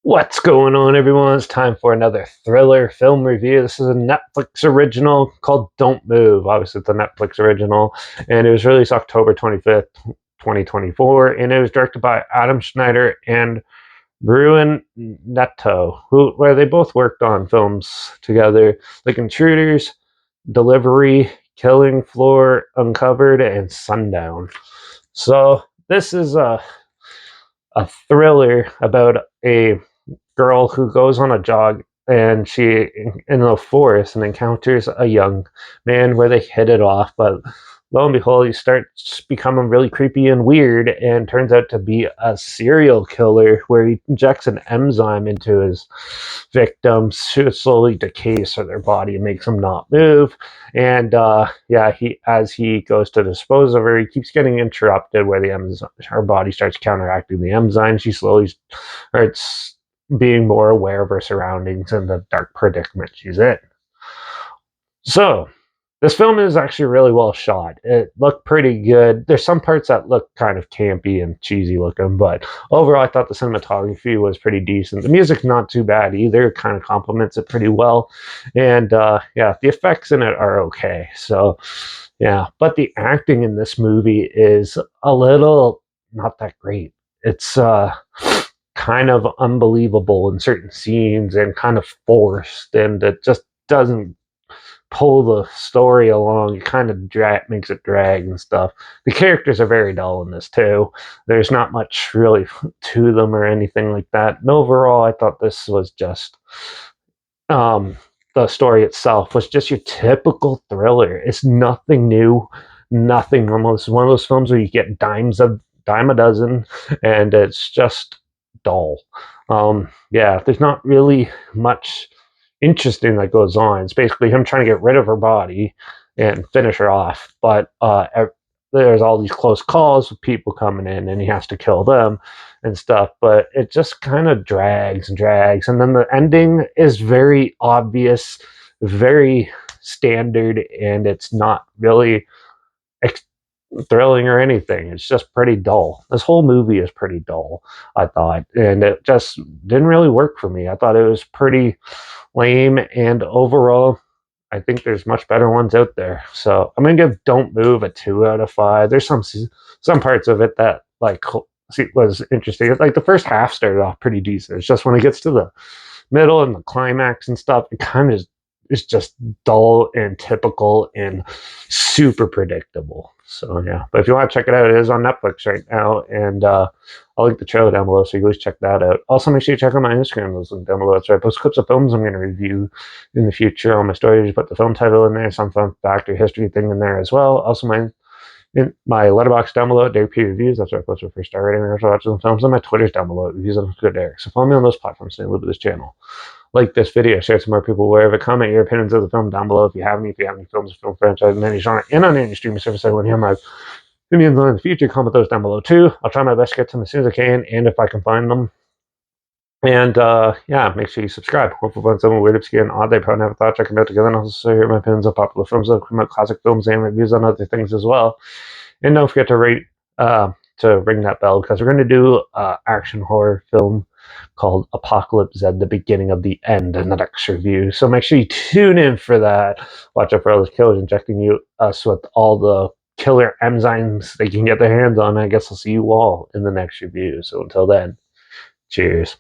What's going on, everyone? It's time for another thriller film review. This is a Netflix original called Don't Move. Obviously, it's a Netflix original, and it was released October 25th, 2024, and it was directed by Adam Schneider and Bruin Netto, where they both worked on films together, like Intruders, Delivery, Killing Floor Uncovered, and Sundown. So, this is a thriller about a girl who goes on a jog and she in the forest and encounters a young man where they hit it off, but lo and behold he starts becoming really creepy and weird and turns out to be a serial killer where he injects an enzyme into his victims to slowly decay so their body makes them not move. And he as he goes to dispose of her, he keeps getting interrupted where the enzyme, her body starts counteracting the enzyme. She slowly starts being more aware of her surroundings and the dark predicament she's in. So, this film is actually really well shot. It looked pretty good. There's some parts that look kind of campy and cheesy looking, but overall, I thought the cinematography was pretty decent. The music's not too bad either. It kind of complements it pretty well. And the effects in it are okay. So, yeah, but the acting in this movie is a little not that great. It's kind of unbelievable in certain scenes and kind of forced, and it just doesn't pull the story along. It kind of makes it drag and stuff. The characters are very dull in this too. There's not much really to them or anything like that. And overall, I thought this was just the story itself was just your typical thriller. It's nothing new, nothing normal. It's one of those films where you get dime a dozen, and it's just dull. There's not really much interesting that goes on. It's basically him trying to get rid of her body and finish her off. But there's all these close calls with people coming in, and he has to kill them and stuff. But it just kind of drags and drags. And then the ending is very obvious, very standard, and it's not really ex- thrilling or anything. It's just pretty dull. This whole movie is pretty dull, I thought, and it just didn't really work for me. I thought it was pretty lame, and overall, I think there's much better ones out there. So I'm gonna give Don't Move a 2 out of 5. There's some parts of it that was interesting. Like the first half started off pretty decent. It's just when it gets to the middle and the climax and stuff, it kind of is just dull and typical and super predictable. So yeah, but if you want to check it out, it is on Netflix right now, and I'll link the trailer down below, so you can check that out. Also, make sure you check out my Instagram. Those link down below. That's where I post clips of films I'm going to review in the future. On my stories, put the film title in there, some fun fact or history thing in there as well. Also, my Letterbox down below at Derek P Reviews. That's where I post my first star rating and watch some films. And my Twitter's down below at Reviews on Good Derek. So follow me on those platforms and live with this channel. Like this video, share it to more people wherever. Comment your opinions of the film down below if you have any films, film franchise, and any genre, and on any streaming service I want to hear my opinions on in the future. Comment those down below too. I'll try my best to get to them as soon as I can, and if I can find them. And make sure you subscribe. Hopefully, find some weird, obscure, and odd they probably never thought checking out together. And also hear my opinions on popular films, classic films, and reviews on other things as well. And don't forget to rate to ring that bell, because we're going to do an action horror film called Apocalypse Z, The Beginning of the End, in the next review. So make sure you tune in for that. Watch out for all those killers injecting us with all the killer enzymes they can get their hands on. I guess I'll see you all in the next review. So until then, cheers.